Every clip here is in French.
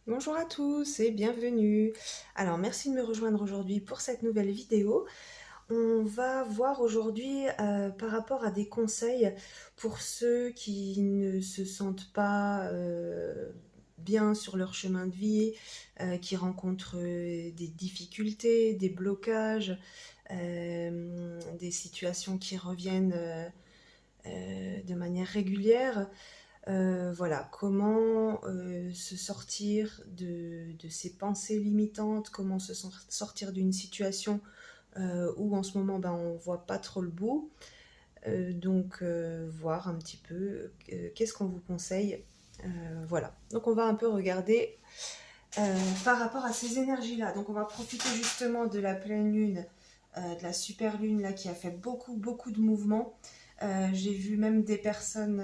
Bonjour à tous et bienvenue. Alors merci de me rejoindre aujourd'hui pour cette nouvelle vidéo. On va voir aujourd'hui par rapport à des conseils pour ceux qui ne se sentent pas bien sur leur chemin de vie, qui rencontrent des difficultés, des blocages, des situations qui reviennent de manière régulière. Voilà, comment se sortir de ces pensées limitantes, comment sortir d'une situation où en ce moment on voit pas trop le bout. Donc voir un petit peu qu'est-ce qu'on vous conseille. Voilà, donc on va un peu regarder par rapport à ces énergies-là. Donc on va profiter justement de la pleine lune, de la super lune là qui a fait beaucoup de mouvements. J'ai vu même des personnes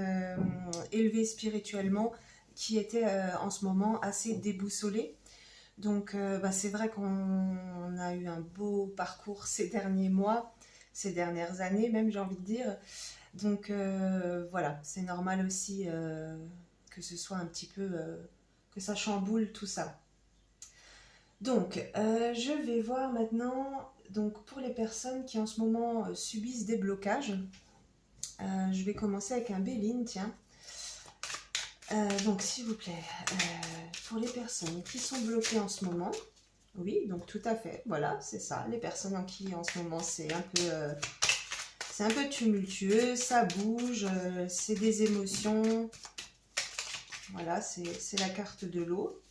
élevées spirituellement qui étaient en ce moment assez déboussolées. Donc c'est vrai qu'on a eu un beau parcours ces derniers mois, ces dernières années même j'ai envie de dire. Donc voilà, c'est normal aussi que ce soit un petit peu, que ça chamboule tout ça. Donc, je vais voir maintenant, donc pour les personnes qui en ce moment subissent des blocages, je vais commencer avec un Béline, tiens. Donc, s'il vous plaît, pour les personnes qui sont bloquées en ce moment, oui, donc tout à fait, voilà, c'est ça. Les personnes en qui en ce moment c'est un peu tumultueux, ça bouge, c'est des émotions. Voilà, c'est la carte de l'eau.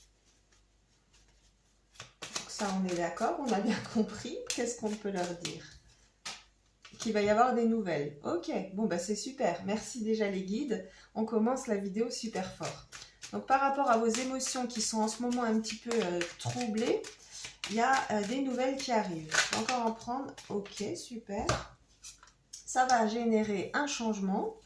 Ça, on est d'accord, on a bien compris. Qu'est-ce qu'on peut leur dire? Qu'il va y avoir des nouvelles. Ok, bon bah c'est super. Merci déjà les guides. On commence la vidéo super fort. Donc par rapport à vos émotions qui sont en ce moment un petit peu troublées, il y a des nouvelles qui arrivent. Je vais encore en prendre. Ok, super. Ça va générer un changement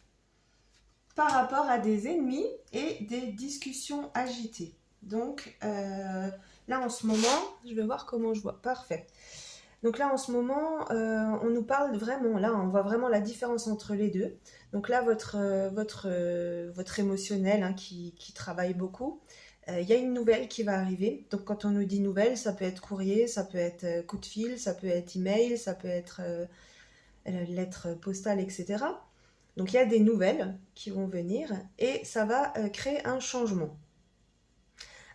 par rapport à des ennemis et des discussions agitées. Donc là en ce moment, je vais voir comment je vois. Parfait. Donc là, en ce moment, on nous parle vraiment, là, on voit vraiment la différence entre les deux. Donc là, votre émotionnel hein, qui travaille beaucoup, il y a une nouvelle qui va arriver. Donc quand on nous dit nouvelle, ça peut être courrier, ça peut être coup de fil, ça peut être email, ça peut être lettre postale, etc. Donc il y a des nouvelles qui vont venir et ça va créer un changement.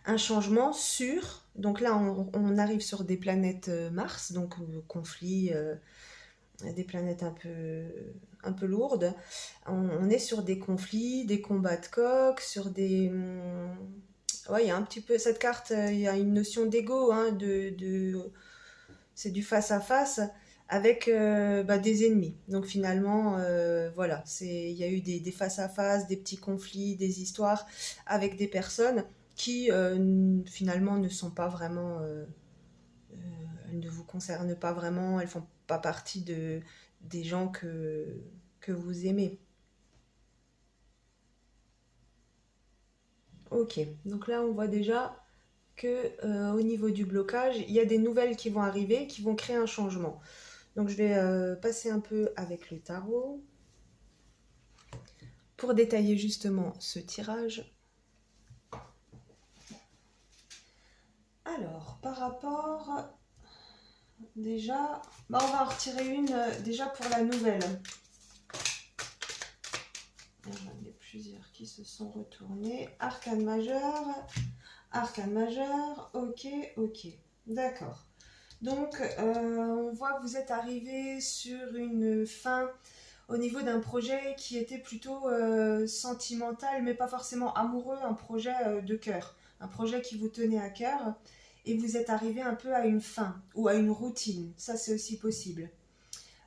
Un changement sur, donc là on arrive sur des planètes Mars, donc conflit, des planètes un peu lourdes. On est sur des conflits, des combats de coq, sur des... ouais, il y a un petit peu cette carte, il y a une notion d'ego, hein, c'est du face à face avec des ennemis. Donc finalement, voilà, il y a eu des face à face, des petits conflits, des histoires avec des personnes qui finalement ne sont pas vraiment, elles ne vous concernent pas vraiment, elles font pas partie des gens que vous aimez. Ok, donc là on voit déjà que au niveau du blocage, il y a des nouvelles qui vont arriver, qui vont créer un changement. Donc je vais passer un peu avec le tarot pour détailler justement ce tirage. Alors, par rapport déjà, on va en retirer une déjà pour la nouvelle. Il y en a plusieurs qui se sont retournés. Arcane majeur, ok, ok, d'accord. Donc, on voit que vous êtes arrivé sur une fin au niveau d'un projet qui était plutôt sentimental, mais pas forcément amoureux, un projet de cœur, un projet qui vous tenait à cœur, et vous êtes arrivé un peu à une fin ou à une routine, ça c'est aussi possible.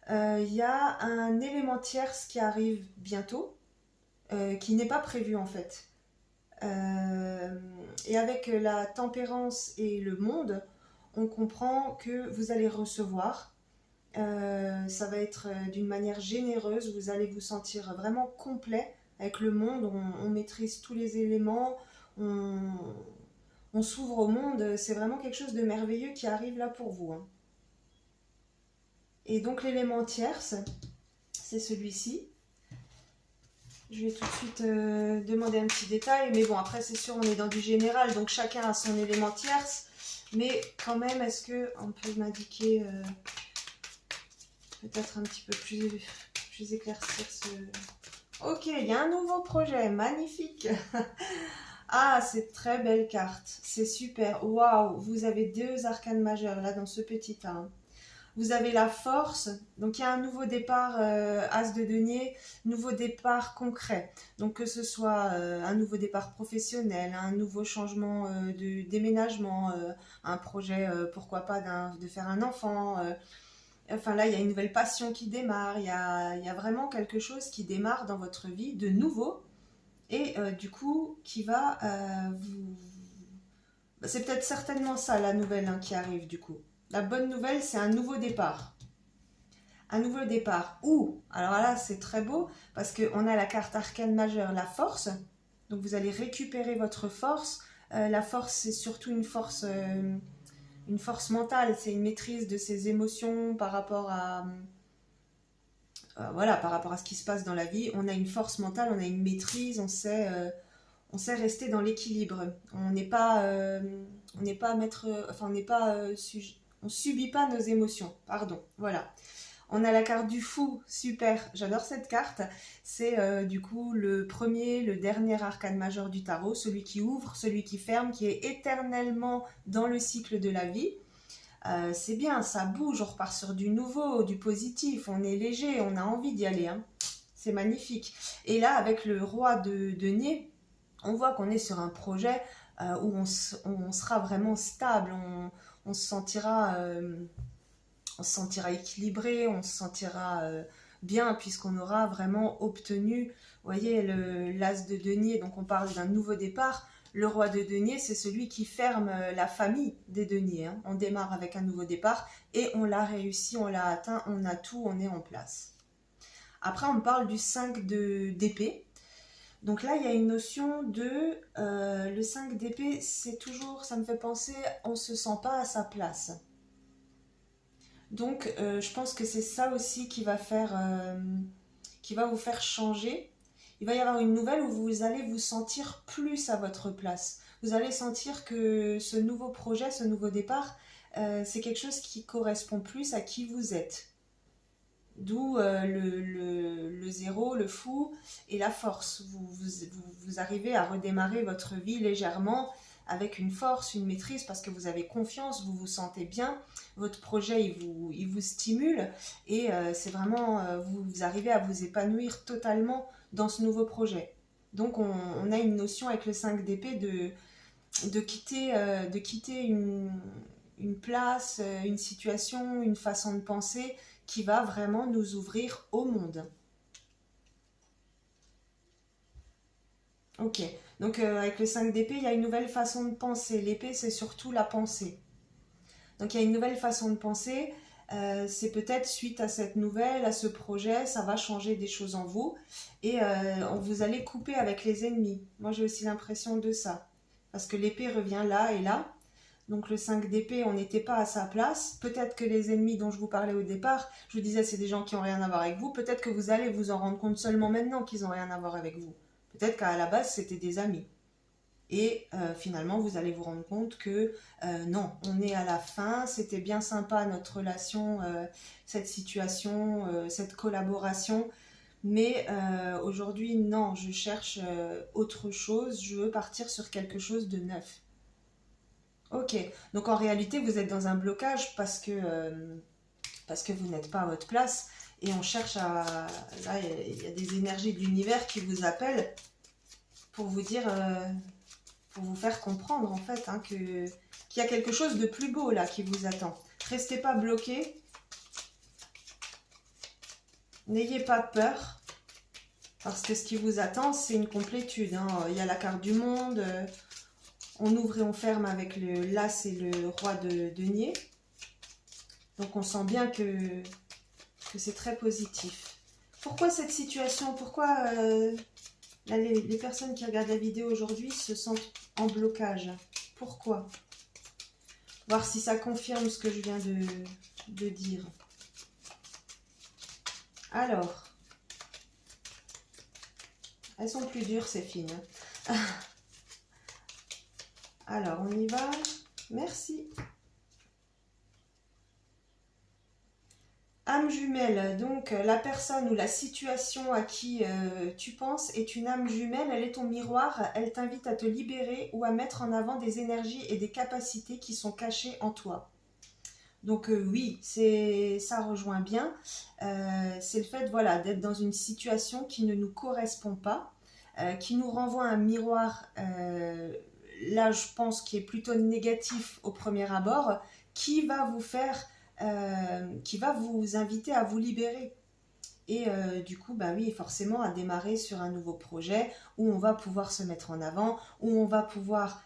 Il y a un élément tierce qui arrive bientôt, qui n'est pas prévu en fait. Et avec la tempérance et le monde, on comprend que vous allez recevoir. Ça va être d'une manière généreuse, vous allez vous sentir vraiment complet avec le monde, on maîtrise tous les éléments, on s'ouvre au monde, c'est vraiment quelque chose de merveilleux qui arrive là pour vous. Hein. Et donc l'élément tierce, c'est celui-ci. Je vais tout de suite demander un petit détail. Mais bon, après, c'est sûr, on est dans du général. Donc, chacun a son élément tierce. Mais quand même, est-ce qu'on peut m'indiquer peut-être un petit peu plus éclaircir ce... Ok, il y a un nouveau projet. Magnifique. Ah, c'est très belle carte. C'est super. Waouh, vous avez 2 arcanes majeures là dans ce petit tas. Vous avez la force, donc il y a un nouveau départ, As de denier, nouveau départ concret. Donc que ce soit un nouveau départ professionnel, un nouveau changement de déménagement, un projet, pourquoi pas, de faire un enfant. Enfin là, il y a une nouvelle passion qui démarre, il y a vraiment quelque chose qui démarre dans votre vie de nouveau et du coup qui va vous... C'est peut-être certainement ça la nouvelle hein, qui arrive du coup. La bonne nouvelle, c'est un nouveau départ. Un nouveau départ. Ou, alors là, c'est très beau, parce qu'on a la carte arcane majeure, la force. Donc vous allez récupérer votre force. La force, c'est surtout une force mentale. C'est une maîtrise de ses émotions par rapport à... voilà, par rapport à ce qui se passe dans la vie. On a une force mentale, on a une maîtrise, on sait rester dans l'équilibre. On n'est pas maître... Enfin, on n'est pas... on subit pas nos émotions, pardon, voilà. On a la carte du fou, super, j'adore cette carte. C'est du coup le premier, le dernier arcane majeur du tarot, celui qui ouvre, celui qui ferme, qui est éternellement dans le cycle de la vie. C'est bien, ça bouge, on repart sur du nouveau, du positif, on est léger, on a envie d'y aller. Hein. C'est magnifique. Et là, avec le roi de denier, on voit qu'on est sur un projet où on sera vraiment stable, on se sentira... on se sentira équilibré, on se sentira bien puisqu'on aura vraiment obtenu, vous voyez, l'as de denier, donc on parle d'un nouveau départ. Le roi de denier, c'est celui qui ferme la famille des deniers. Hein. On démarre avec un nouveau départ et on l'a réussi, on l'a atteint, on a tout, on est en place. Après, on parle du 5 d'épée. Donc là, il y a une notion de... le 5 d'épée, c'est toujours, ça me fait penser, on ne se sent pas à sa place. Donc, je pense que c'est ça aussi qui va vous faire changer. Il va y avoir une nouvelle où vous allez vous sentir plus à votre place. Vous allez sentir que ce nouveau projet, ce nouveau départ, c'est quelque chose qui correspond plus à qui vous êtes. D'où le zéro, le fou et la force. Vous arrivez à redémarrer votre vie légèrement avec une force, une maîtrise, parce que vous avez confiance, vous vous sentez bien, votre projet il vous stimule et c'est vraiment, vous arrivez à vous épanouir totalement dans ce nouveau projet. Donc on a une notion avec le 5 d'épée de quitter une place, une situation, une façon de penser qui va vraiment nous ouvrir au monde. Ok, donc avec le 5 d'épée, il y a une nouvelle façon de penser. L'épée, c'est surtout la pensée. Donc il y a une nouvelle façon de penser. C'est peut-être suite à cette nouvelle, à ce projet, ça va changer des choses en vous. Et vous allez couper avec les ennemis. Moi, j'ai aussi l'impression de ça. Parce que l'épée revient là et là. Donc le 5 d'épée, on n'était pas à sa place. Peut-être que les ennemis dont je vous parlais au départ, je vous disais, c'est des gens qui n'ont rien à voir avec vous. Peut-être que vous allez vous en rendre compte seulement maintenant qu'ils n'ont rien à voir avec vous. Peut-être qu'à la base, c'était des amis. Et finalement, vous allez vous rendre compte que non, on est à la fin, c'était bien sympa notre relation, cette situation, cette collaboration. Mais aujourd'hui, non, je cherche autre chose, je veux partir sur quelque chose de neuf. Ok, donc en réalité, vous êtes dans un blocage parce que vous n'êtes pas à votre place et on cherche à... Là, il y a des énergies de l'univers qui vous appellent pour vous dire, pour vous faire comprendre en fait hein, qu'il y a quelque chose de plus beau là qui vous attend. Restez pas bloqués, n'ayez pas peur parce que ce qui vous attend c'est une complétude. Hein. Il y a la carte du monde, on ouvre et on ferme avec le l'as et le roi de denier. Donc on sent bien que c'est très positif. Pourquoi cette situation? Pourquoi là, les personnes qui regardent la vidéo aujourd'hui se sentent en blocage? Pourquoi? Voir si ça confirme ce que je viens de dire. Alors, Elles sont plus dures, ces fines. Alors, on y va. Merci. Âme jumelle, donc la personne ou la situation à qui tu penses est une âme jumelle, elle est ton miroir, elle t'invite à te libérer ou à mettre en avant des énergies et des capacités qui sont cachées en toi. Donc oui, ça rejoint bien. C'est le fait voilà, d'être dans une situation qui ne nous correspond pas, qui nous renvoie un miroir, là je pense qui est plutôt négatif au premier abord, qui va vous faire, qui va vous inviter à vous libérer. Et du coup, bah oui, forcément, à démarrer sur un nouveau projet où on va pouvoir se mettre en avant, où on va pouvoir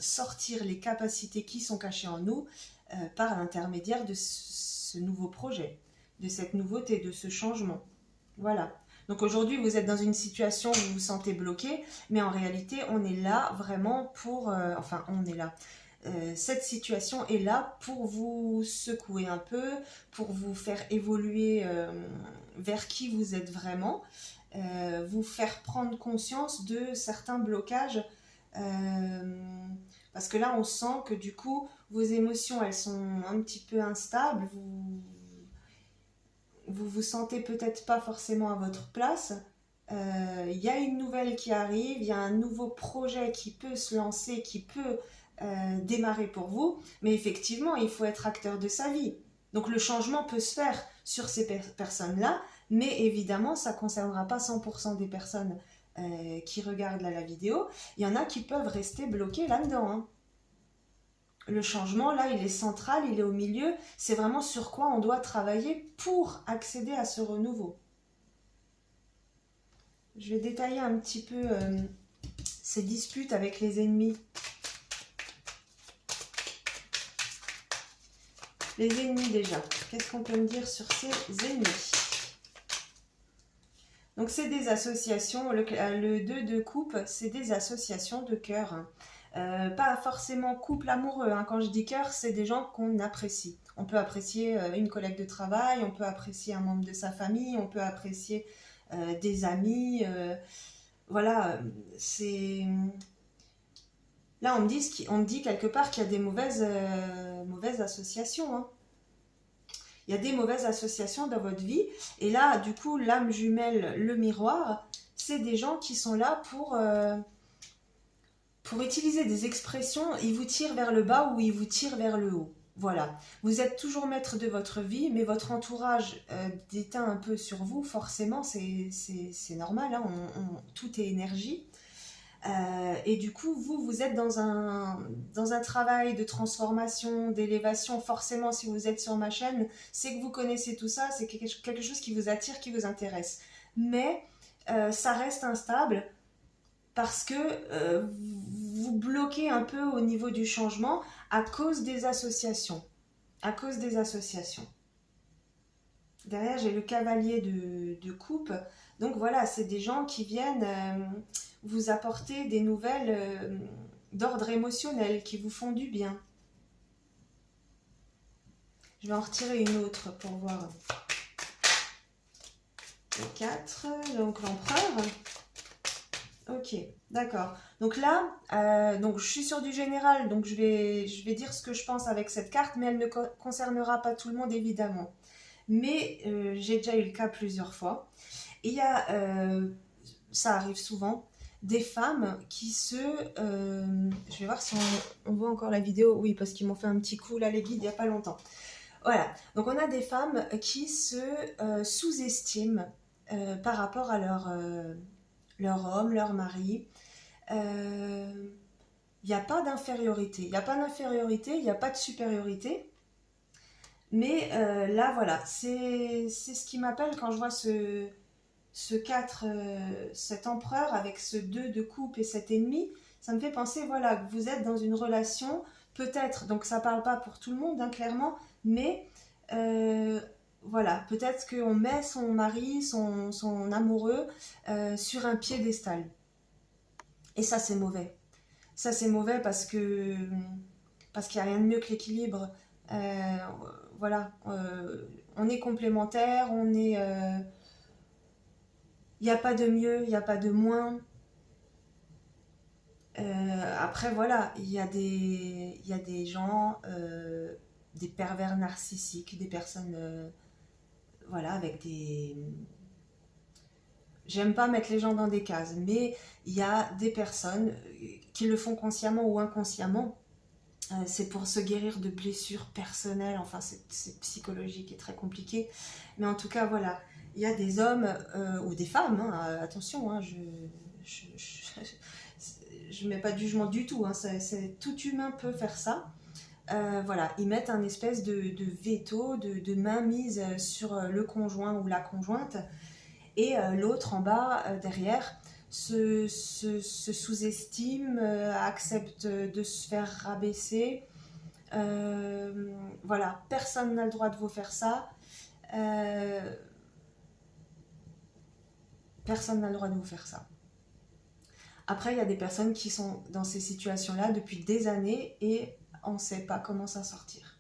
sortir les capacités qui sont cachées en nous par l'intermédiaire de ce nouveau projet, de cette nouveauté, de ce changement. Voilà. Donc aujourd'hui, vous êtes dans une situation où vous vous sentez bloqué, mais en réalité, on est là vraiment pour... enfin, on est là. Cette situation est là pour vous secouer un peu, pour vous faire évoluer vers qui vous êtes vraiment, vous faire prendre conscience de certains blocages, parce que là on sent que du coup vos émotions elles sont un petit peu instables, vous sentez peut-être pas forcément à votre place. Il y a une nouvelle qui arrive, il y a un nouveau projet qui peut se lancer, qui peut démarrer pour vous, mais effectivement, il faut être acteur de sa vie. Donc le changement peut se faire sur ces personnes-là, mais évidemment, ça ne concernera pas 100% des personnes qui regardent la vidéo. Il y en a qui peuvent rester bloqués là-dedans. Hein. Le changement, là, il est central, il est au milieu. C'est vraiment sur quoi on doit travailler pour accéder à ce renouveau. Je vais détailler un petit peu ces disputes avec les ennemis. Les ennemis déjà. Qu'est-ce qu'on peut me dire sur ces ennemis? Donc c'est des associations. Le 2 de coupe, c'est des associations de cœur. Pas forcément couple amoureux. Hein. Quand je dis cœur, c'est des gens qu'on apprécie. On peut apprécier une collègue de travail, on peut apprécier un membre de sa famille, on peut apprécier des amis. Voilà, c'est... Là, on me dit quelque part qu'il y a des mauvaises associations. Hein. Il y a des mauvaises associations dans votre vie. Et là, du coup, l'âme jumelle, le miroir, c'est des gens qui sont là pour utiliser des expressions. Ils vous tirent vers le bas ou ils vous tirent vers le haut. Voilà. Vous êtes toujours maître de votre vie, mais votre entourage déteint un peu sur vous. Forcément, c'est normal. Hein, tout est énergie. Et du coup, vous êtes dans un travail de transformation, d'élévation. Forcément, si vous êtes sur ma chaîne, c'est que vous connaissez tout ça, c'est quelque chose qui vous attire, qui vous intéresse. Mais ça reste instable parce que vous bloquez un peu au niveau du changement à cause des associations. À cause des associations. Derrière, j'ai le cavalier de coupe. Donc voilà, c'est des gens qui viennent vous apporter des nouvelles d'ordre émotionnel qui vous font du bien. Je vais en retirer une autre pour voir. Le 4, donc l'empereur. Ok, d'accord. Donc là, donc je suis sur du général, donc je vais dire ce que je pense avec cette carte, mais elle ne concernera pas tout le monde évidemment. Mais j'ai déjà eu le cas plusieurs fois. Et il y a, ça arrive souvent, des femmes qui je vais voir si on voit encore la vidéo. Oui, parce qu'ils m'ont fait un petit coup là, les guides, il n'y a pas longtemps. Voilà, donc on a des femmes qui se sous-estiment par rapport à leur homme, leur mari. Il n'y a pas d'infériorité. Il n'y a pas d'infériorité, il n'y a pas de supériorité. Mais là, voilà, c'est ce qui m'appelle quand je vois ce 4, cet empereur avec ce 2 de coupe et cet ennemi. Ça me fait penser, voilà, que vous êtes dans une relation, peut-être, donc ça parle pas pour tout le monde, hein, clairement, mais voilà, peut-être qu'on met son mari, son amoureux sur un piédestal. Et ça, c'est mauvais. Ça, c'est mauvais parce qu'il n'y a rien de mieux que l'équilibre. Voilà, on est complémentaires, on est Il n'y a pas de mieux, il n'y a pas de moins. Après, voilà, il y a des gens, des pervers narcissiques, des personnes, voilà, avec des... J'aime pas mettre les gens dans des cases, mais il y a des personnes qui le font consciemment ou inconsciemment. C'est pour se guérir de blessures personnelles, enfin c'est psychologique et très compliqué. Mais en tout cas, voilà, il y a des hommes ou des femmes, hein, attention, hein, je mets pas de jugement du tout, hein, tout humain peut faire ça. Voilà, ils mettent un espèce de veto, de mainmise sur le conjoint ou la conjointe, et l'autre en bas, derrière, se sous-estime, accepte de se faire rabaisser. Voilà, personne n'a le droit de vous faire ça. Personne n'a le droit de vous faire ça. Après, il y a des personnes qui sont dans ces situations-là depuis des années et on ne sait pas comment s'en sortir.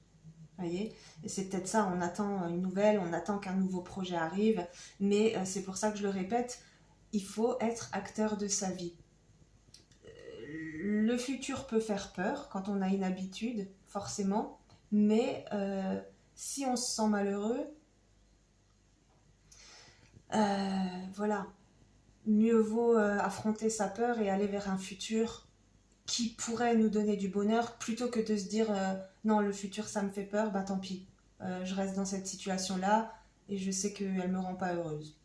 Voyez, et c'est peut-être ça, on attend une nouvelle, on attend qu'un nouveau projet arrive, mais c'est pour ça que je le répète, il faut être acteur de sa vie. Le futur peut faire peur quand on a une habitude, forcément, mais si on se sent malheureux, voilà, mieux vaut affronter sa peur et aller vers un futur qui pourrait nous donner du bonheur plutôt que de se dire non, le futur ça me fait peur, bah tant pis, je reste dans cette situation là et je sais qu'elle me rend pas heureuse.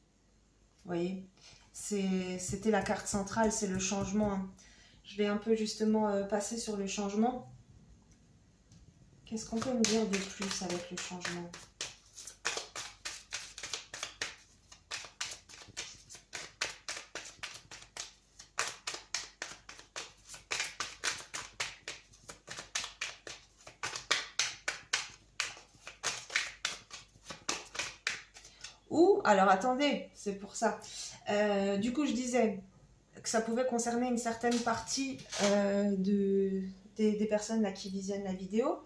Vous voyez, c'était la carte centrale, c'est le changement, hein. Je vais un peu justement passer sur le changement. Qu'est-ce qu'on peut me dire de plus avec le changement? Ou, alors attendez, c'est pour ça. Du coup, je disais que ça pouvait concerner une certaine partie des personnes là, qui visionnent la vidéo.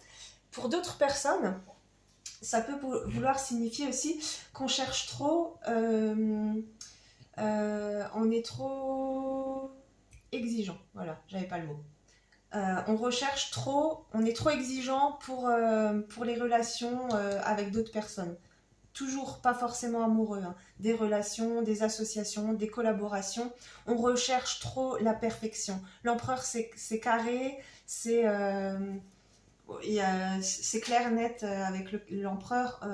Pour d'autres personnes, ça peut vouloir signifier aussi qu'on cherche trop, on est trop exigeant. Voilà, j'avais pas le mot. On recherche trop, on est trop exigeant pour les relations avec d'autres personnes. Toujours pas forcément amoureux, hein. Des relations, des associations, des collaborations. On recherche trop la perfection. L'empereur, c'est carré, c'est clair, net avec l'empereur.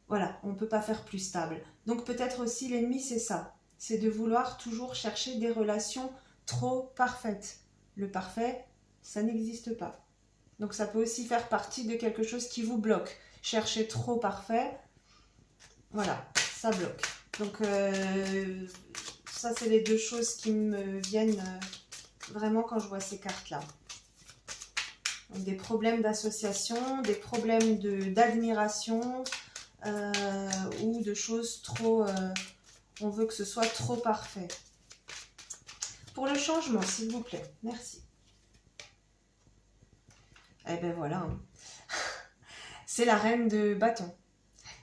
Voilà, on ne peut pas faire plus stable. Donc peut-être aussi l'ennemi, c'est ça. C'est de vouloir toujours chercher des relations trop parfaites. Le parfait, ça n'existe pas. Donc ça peut aussi faire partie de quelque chose qui vous bloque. Chercher trop parfait, voilà, ça bloque. Donc ça, c'est les deux choses qui me viennent vraiment quand je vois ces cartes-là. Des problèmes d'association, des problèmes d'admiration ou de choses trop... on veut que ce soit trop parfait. Pour le changement, s'il vous plaît. Merci. Eh ben voilà. Hein. C'est la reine de bâton.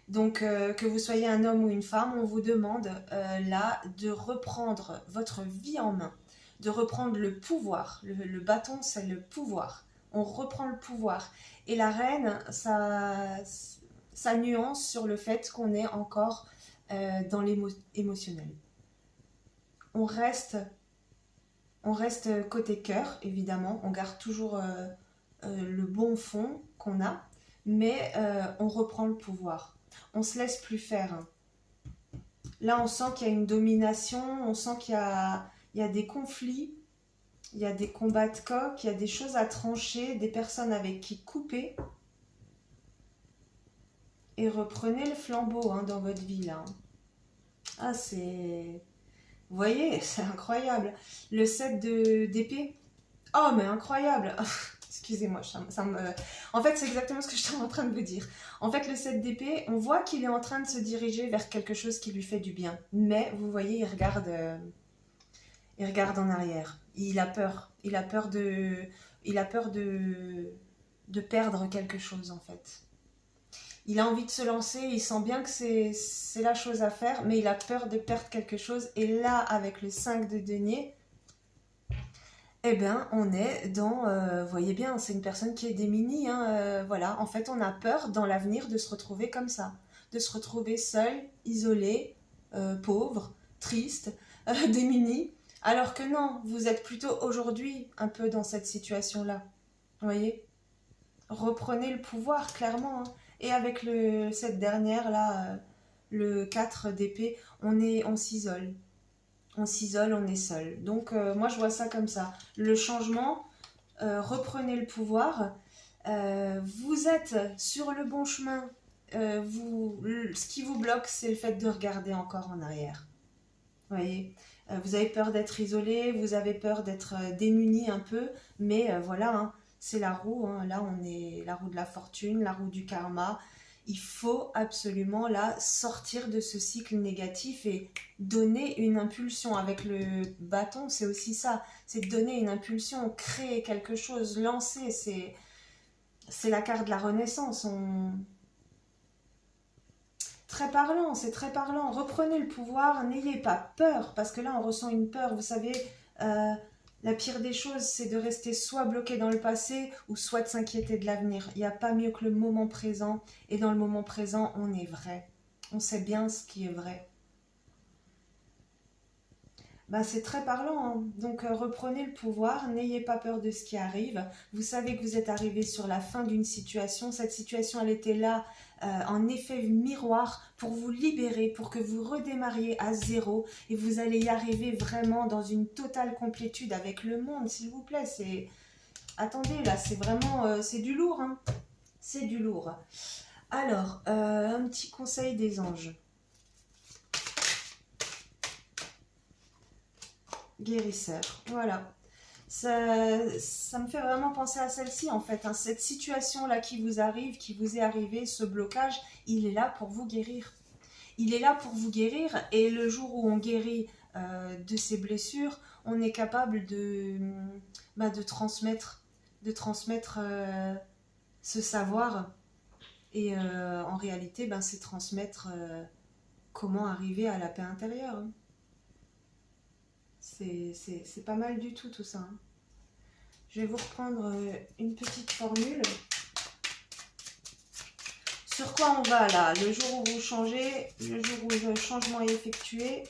Donc, que vous soyez un homme ou une femme, on vous demande là de reprendre votre vie en main, de reprendre le pouvoir. Le bâton, c'est le pouvoir. On reprend le pouvoir. Et la reine, ça nuance sur le fait qu'on est encore dans l'émotionnel. On reste côté cœur, évidemment. On garde toujours le bon fond qu'on a, mais on reprend le pouvoir. On se laisse plus faire. Là, on sent qu'il y a une domination, on sent qu'il y a des conflits, il y a des combats de coq, il y a des choses à trancher, des personnes avec qui couper. Et reprenez le flambeau hein, dans votre vie, là. Ah, c'est... Vous voyez, c'est incroyable. Le 7 d'épée. Oh, mais incroyable. Excusez-moi, ça me... En fait, c'est exactement ce que j'étais en train de vous dire. En fait, le 7 d'épée, on voit qu'il est en train de se diriger vers quelque chose qui lui fait du bien. Mais, vous voyez, il regarde en arrière. Il a peur. Il a peur de perdre quelque chose, en fait. Il a envie de se lancer, il sent bien que c'est la chose à faire, mais il a peur de perdre quelque chose. Et là, avec le 5 de denier, eh bien, on est dans, vous voyez bien, c'est une personne qui est démunie, hein, voilà. En fait, on a peur dans l'avenir de se retrouver comme ça, de se retrouver seul, isolé, pauvre, triste, démuni. Alors que non, vous êtes plutôt aujourd'hui un peu dans cette situation-là, vous voyez. Reprenez le pouvoir, clairement, hein. Et avec cette dernière-là, le 4 d'épée, on s'isole. On s'isole, on est seul. Donc, moi, je vois ça comme ça. Le changement, reprenez le pouvoir. Vous êtes sur le bon chemin. Ce qui vous bloque, c'est le fait de regarder encore en arrière. Vous voyez, vous avez peur d'être isolé, vous avez peur d'être démuni un peu, mais voilà, hein, c'est la roue, hein. Là on est la roue de la fortune, la roue du karma. Il faut absolument là sortir de ce cycle négatif et donner une impulsion. Avec le bâton, c'est aussi ça, c'est donner une impulsion, créer quelque chose, lancer, c'est la carte de la renaissance. Très parlant, c'est très parlant. Reprenez le pouvoir, n'ayez pas peur, parce que là on ressent une peur. Vous savez, la pire des choses, c'est de rester soit bloqué dans le passé ou soit de s'inquiéter de l'avenir. Il n'y a pas mieux que le moment présent, et dans le moment présent, on est vrai. On sait bien ce qui est vrai. Ben, c'est très parlant, hein. Donc reprenez le pouvoir, n'ayez pas peur de ce qui arrive. Vous savez que vous êtes arrivé sur la fin d'une situation. Cette situation, elle était là en effet miroir pour vous libérer, pour que vous redémarriez à zéro. Et vous allez y arriver vraiment dans une totale complétude avec le monde, s'il vous plaît. Attendez, là, c'est vraiment... c'est du lourd, hein. C'est du lourd. Alors, un petit conseil des anges. Guérisseur, voilà. Ça me fait vraiment penser à celle-ci en fait, hein. Cette situation-là qui vous arrive, qui vous est arrivée, ce blocage, il est là pour vous guérir. Il est là pour vous guérir, et le jour où on guérit de ces blessures, on est capable de transmettre, ce savoir. Et en réalité, c'est transmettre comment arriver à la paix intérieure, hein. C'est pas mal du tout ça, hein. Je vais vous reprendre une petite formule. Sur quoi on va là? Le jour où vous changez, le jour où le changement est effectué.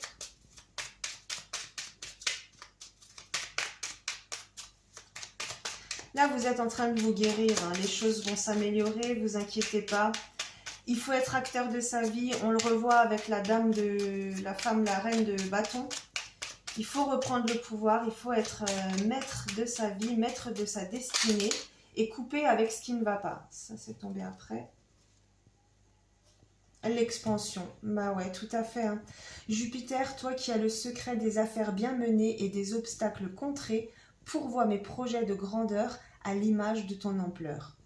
Là, vous êtes en train de vous guérir, hein. Les choses vont s'améliorer, vous inquiétez pas. Il faut être acteur de sa vie. On le revoit avec la femme, la reine de bâton. Il faut reprendre le pouvoir, il faut être maître de sa vie, maître de sa destinée et couper avec ce qui ne va pas. Ça, c'est tombé après. L'expansion, bah ouais, tout à fait, hein. Jupiter, toi qui as le secret des affaires bien menées et des obstacles contrés, pourvois mes projets de grandeur à l'image de ton ampleur.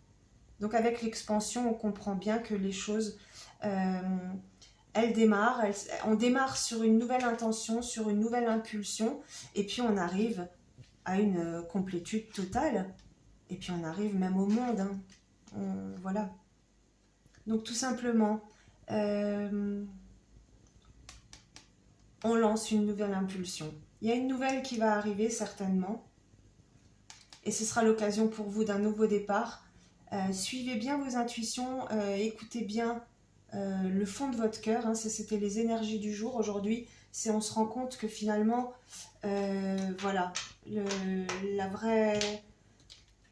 Donc avec l'expansion, on comprend bien que les choses... on démarre sur une nouvelle intention, sur une nouvelle impulsion, et puis on arrive à une complétude totale, et puis on arrive même au monde, hein. Voilà. Donc tout simplement, on lance une nouvelle impulsion. Il y a une nouvelle qui va arriver certainement, et ce sera l'occasion pour vous d'un nouveau départ. Suivez bien vos intuitions, écoutez bien le fond de votre cœur, hein. Ça, c'était les énergies du jour. Aujourd'hui, on se rend compte que finalement, voilà,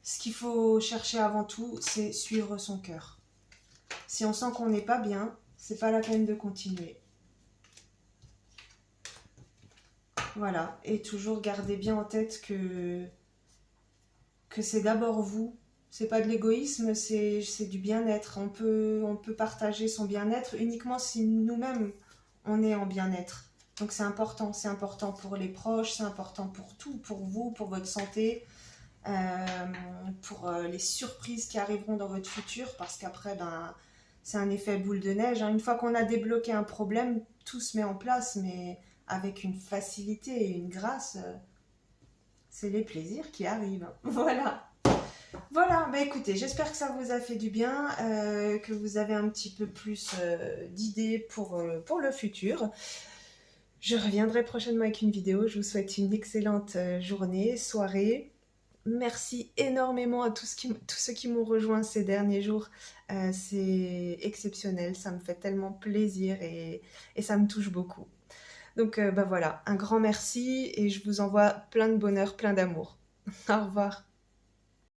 ce qu'il faut chercher avant tout, c'est suivre son cœur. Si on sent qu'on n'est pas bien, c'est pas la peine de continuer. Voilà, et toujours gardez bien en tête que c'est d'abord vous. C'est pas de l'égoïsme, c'est du bien-être. On peut partager son bien-être uniquement si nous-mêmes, on est en bien-être. Donc c'est important pour les proches, c'est important pour tout, pour vous, pour votre santé, pour les surprises qui arriveront dans votre futur, parce qu'après, c'est un effet boule de neige, hein. Une fois qu'on a débloqué un problème, tout se met en place, mais avec une facilité et une grâce, c'est les plaisirs qui arrivent. Voilà. Voilà, bah écoutez, j'espère que ça vous a fait du bien, que vous avez un petit peu plus d'idées pour le futur. Je reviendrai prochainement avec une vidéo. Je vous souhaite une excellente journée, soirée. Merci énormément à tous ceux qui m'ont rejoint ces derniers jours. C'est exceptionnel, ça me fait tellement plaisir et ça me touche beaucoup. Donc bah voilà, un grand merci et je vous envoie plein de bonheur, plein d'amour. Au revoir.